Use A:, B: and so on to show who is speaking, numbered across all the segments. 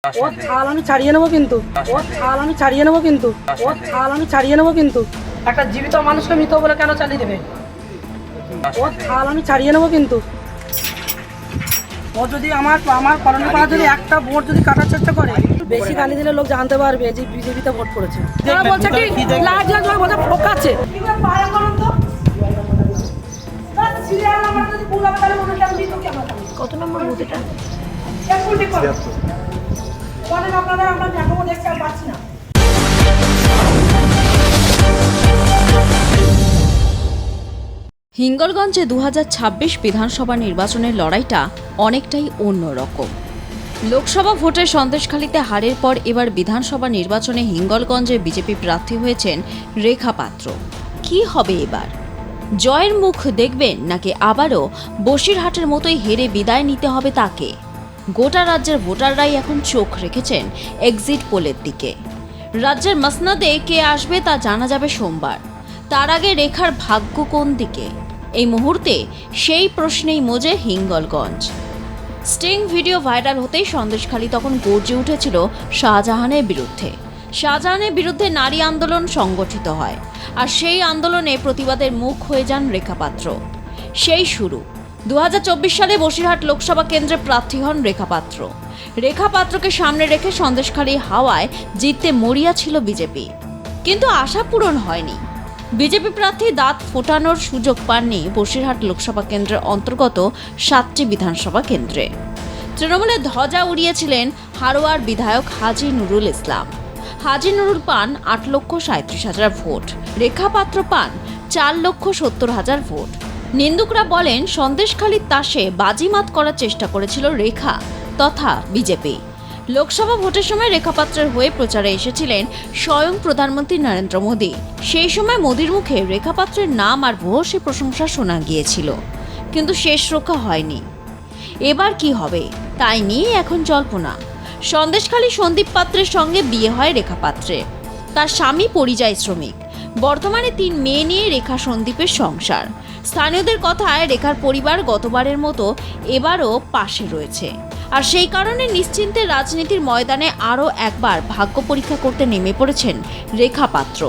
A: ওর থাল আমি ছাড়িয়ে নেবো কিন্তু, ওর থাল আমি ছাড়িয়ে নেবো কিন্তু, ওর থাল আমি ছাড়িয়ে নেবো কিন্তু। একটা জীবিত মানুষকে মৃত বলে কেন চালিয়ে দেবে? ওর থাল আমি ছাড়িয়ে নেবো কিন্তু। ও যদি আমার কলোনি পাড়া যদি একটা ভোট যদি কাটার চেষ্টা করে, বেশি গালি দিলে লোক জানতে পারবে যে বিজেপিতে ভোট করেছে। তারা বলছে কি লাইট জ্বালিয়ে বলছে ফোকাচ্ছে। কত নম্বর বুথ এটা? আমরা দেখাবো, দেখতে আর পাচ্ছি না।
B: হিঙ্গলগঞ্জে 2026 বিধানসভা নির্বাচনের লড়াইটা অনেকটাই অন্যরকম। লোকসভা ভোটের সন্দেশখালীতে হারের পর এবার বিধানসভা নির্বাচনে হিঙ্গলগঞ্জে বিজেপি প্রার্থী হয়েছেন রেখা পাত্র। কি হবে এবার? জয়ের মুখ দেখবেন নাকি আবারও বসিরহাটের মতোই হেরে বিদায় নিতে হবে তাকে? গোটা রাজ্যের ভোটাররাই এখন চোখ রেখেছেন এক্সিট পোলের দিকে। রাজ্যের মসনদে কে আসবে তা জানা যাবে সোমবার। তার আগে রেখার ভাগ্য কোন দিকে? এই মুহূর্তে সেই প্রশ্নেই মজে হিঙ্গলগঞ্জ। স্টিং ভিডিও ভাইরাল হতেই সন্দেশখালী তখন গর্জে উঠেছিল শাহজাহানের বিরুদ্ধে। শাহজাহানের বিরুদ্ধে নারী আন্দোলন সংগঠিত হয়, আর সেই আন্দোলনে প্রতিবাদের মুখ হয়ে যান রেখা পাত্র। সেই শুরু 2024 সালে বসিরহাট লোকসভা কেন্দ্রে প্রার্থী হন রেখা পাত্র। রেখা পাত্রকে সামনে রেখে সন্দেশখালী হাওয়ায় জিততে মরিয়া ছিল বিজেপি, কিন্তু আশা পূরণ হয়নি। বিজেপি প্রার্থী দাঁত ফোটানোর সুযোগ পাননি বসিরহাট লোকসভা কেন্দ্রের অন্তর্গত 7টি বিধানসভা কেন্দ্রে। তৃণমূলের ধ্বজা উড়িয়েছিলেন হারোয়ার বিধায়ক হাজী নুরুল ইসলাম। হাজী নুরুল পান 8,37,000 ভোট, রেখা পাত্র পান 4,70,000 ভোট। নিন্দুকরা বলেন সন্দেশখালীর তাসে বাজিমাত করার চেষ্টা করেছিল রেখা তথা বিজেপি। লোকসভা ভোটের সময় রেখা পাত্রের হয়ে প্রচারে এসেছিলেন স্বয়ং প্রধানমন্ত্রী নরেন্দ্র মোদী। সেই সময় মোদীর মুখে রেখা পাত্রের নাম আর ভূয়সী প্রশংসা শোনা গিয়েছিল, কিন্তু শেষ রক্ষা হয়নি। এবার কি হবে তাই নিয়ে এখন জল্পনা। সন্দেশখালী সন্দীপ পাত্রের সঙ্গে বিয়ে হয় রেখা পাত্রের। তার স্বামী পরিযায়ী শ্রমিক। বর্তমানে 3 মেয়ে নিয়ে রেখা সন্দীপের সংসার। স্থানীয়দের কথায় রেখার পরিবার গতবারের মতো এবারও পাশে রয়েছে, আর সেই কারণে নিশ্চিন্তে রাজনীতির ময়দানে আরও একবার ভাগ্য পরীক্ষা করতে নেমে পড়েছেন রেখা পাত্র।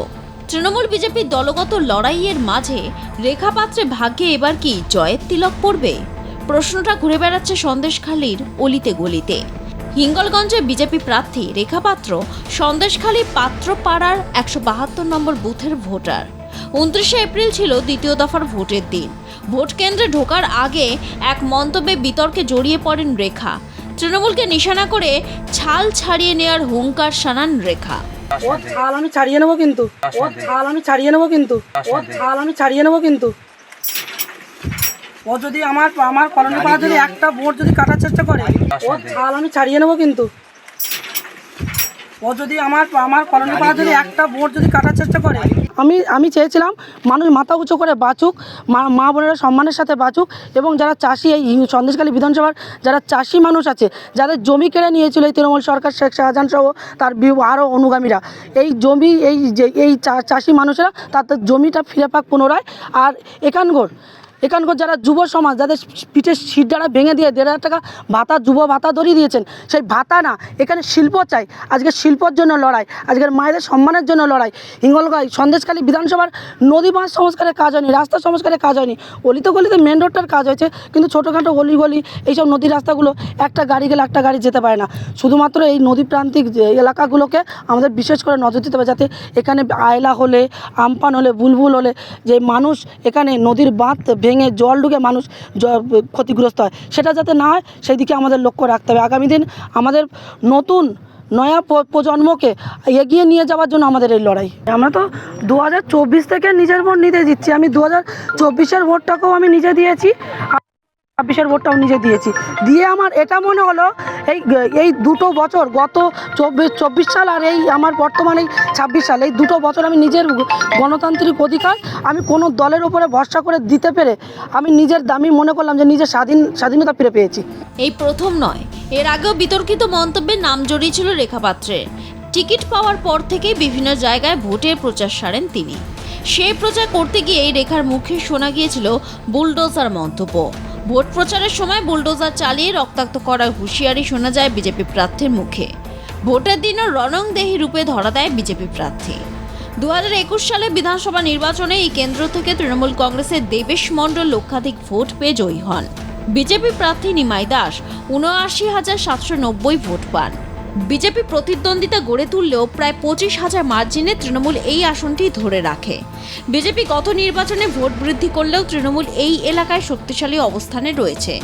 B: তৃণমূল বিজেপির দলগত লড়াইয়ের মাঝে রেখা পাত্রে ভাগ্যে এবার কি জয়ের তিলক পড়বে? প্রশ্নটা ঘুরে বেড়াচ্ছে সন্দেশখালীর অলিতে গলিতে। হিঙ্গলগঞ্জে বিজেপি প্রার্থী রেখা পাত্র সন্দেশখালী পাত্রপাড়ার 172 নম্বর বুথের ভোটার। 29শে এপ্রিল ছিল দ্বিতীয় দফার ভোটের দিন। ভোট কেন্দ্রে ঢোকার আগে এক মন্তব্যে বিতর্কে জড়িয়ে পড়েন রেখা। তৃণমূলকে নিশানা করে ছাল ছাড়িয়ে নেওয়ার হুঙ্কার শানান রেখা।
A: ওর থাল আমি ছাড়িয়ে নেবো কিন্তু, ওর থাল আমি ছাড়িয়ে নেবো কিন্তু, ওর থাল আমি ছাড়িয়ে নেবো কিন্তু। ও যদি আমার কলোনি পাড়া যদি একটা ভোট যদি কাটার চেষ্টা করে, ওর থাল আমি ছাড়িয়ে নেবো কিন্তু। ও যদি আমার কলোনি পাড়া যদি একটা ভোট যদি কাটার চেষ্টা করে, আমি চেয়েছিলাম মানুষ মাথা উঁচু করে বাঁচুক, মা বোনেরা সম্মানের সাথে বাঁচুক, এবং যারা চাষি, এই সন্দেশখালী বিধানসভার যারা চাষি মানুষ আছে, যাদের জমি কেড়ে নিয়েছিল এই তৃণমূল সরকার, শেখ শাহজাহান সহ তার আরও অনুগামীরা, এই জমি এই চাষি মানুষেরা তাদের জমিটা ফিরে পাক পুনরায়। আর এখানকার যারা যুব সমাজ, যাদের পিঠের সিটডারা ভেঙে দিয়ে 1,500 টাকা ভাতা, যুব ভাতা ধরিয়ে দিয়েছেন, সেই ভাতা না, এখানে শিল্প চাই। আজকে শিল্পর জন্য লড়াই, আজকের মায়েদের সম্মানের জন্য লড়াই। হিঙ্গলগঞ্জ সন্দেশখালী বিধানসভার নদী বাঁধ সংস্কারের কাজ হয়নি, রাস্তা সংস্কারের কাজ হয়নি। অলিতে গলিতে মেন রোডটার কাজ হয়েছে, কিন্তু ছোটোখাটো গলি এইসব নদী রাস্তাগুলো একটা গাড়ি গেলে একটা গাড়ি যেতে পারে না। শুধুমাত্র এই নদী প্রান্তিক এলাকাগুলোকে আমাদের বিশেষ করে নজর দিতে হবে, যাতে এখানে আয়লা হলে, আমপান হলে, বুলবুল হলে যে মানুষ এখানে নদীর বাঁধ ভেঙে জল ঢুকে মানুষ ক্ষতিগ্রস্ত হয়, সেটা যাতে না হয় সেই দিকে আমাদের লক্ষ্য রাখতে হবে। আগামী দিন আমাদের নতুন নয়া প্রজন্মকে এগিয়ে নিয়ে যাওয়ার জন্য আমাদের এই লড়াই। আমরা তো 2024 থেকে নিজের ভোট নিতে দিচ্ছি। আমি 2024-এর ভোটটাকেও আমি নিজে দিয়েছি, 26-এর ভোটটাও নিজে দিয়েছি। দিয়ে আমার এটা মনে হলো এই দুটো বছর, গত 24 সাল আর এই আমার বর্তমানে 26 সাল, এই দুটো বছর আমি নিজের গণতান্ত্রিক অধিকার আমি কোনো দলের উপরে ভরসা করে দিতে পেরে আমি নিজের দামি মনে করলাম যে নিজের স্বাধীনতা ফিরে পেয়েছি।
B: এই প্রথম নয়, এর আগেও বিতর্কিত মন্তব্যে নাম জড়িয়েছিল রেখা পাত্রের। টিকিট পাওয়ার পর থেকে বিভিন্ন জায়গায় ভোটের প্রচার সারেন তিনি। সেই প্রচার করতে গিয়েই রেখার মুখে শোনা গিয়েছিল বুলডোজার মন্তব্য। ভোট প্রচারের সময় বুলডোজার চালিয়ে রক্তাক্ত করার হুঁশিয়ারি শোনা যায় বিজেপি প্রার্থীর মুখে। ভোটের দিনও রণংদেহী রূপে ধরা দেয় বিজেপি প্রার্থী। 2021 সালে বিধানসভা নির্বাচনে এই কেন্দ্র থেকে তৃণমূল কংগ্রেসের দেবেশ মণ্ডল লক্ষাধিক ভোট পেয়ে জয়ী হন। বিজেপি প্রার্থী নিমাই দাস 79,790 ভোট পান। বিজেপি প্রতিদ্বন্দ্বিতা গড়ে তুললেও প্রায় 25,000 মার্জিনে তৃণমূল এই আসনটি ধরে রাখে। বিজেপি গত নির্বাচনে ভোট বৃদ্ধি করলেও তৃণমূল এই এলাকায় শক্তিশালী অবস্থানে রয়েছে।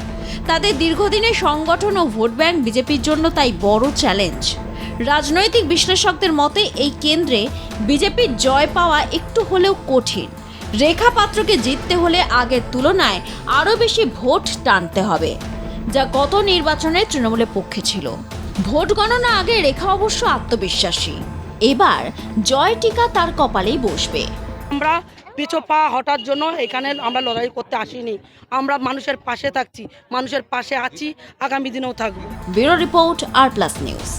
B: তাদের দীর্ঘদিনের সংগঠন ও ভোট ব্যাংক বিজেপির জন্য তাই বড় চ্যালেঞ্জ। রাজনৈতিক বিশ্লেষকদের মতে এই কেন্দ্রে বিজেপির জয় পাওয়া একটু হলেও কঠিন। রেখা পাত্রকে জিততে হলে আগের তুলনায় আরও বেশি ভোট টানতে হবে, যা গত নির্বাচনে তৃণমূলের পক্ষে ছিল। ভোট গণনা আগে রেখা অবশ্য আত্মবিশ্বাসী, এবার জয় টিকা তার কপালেই বসবে।
A: আমরা পিছু পা হটার জন্য এখানে আমরা লড়াই করতে আসিনি। আমরা মানুষের পাশে থাকছি, মানুষের পাশে আছি, আগামী দিনেও থাকবো।
B: ব্যুরো রিপোর্ট আর প্লাস নিউজ।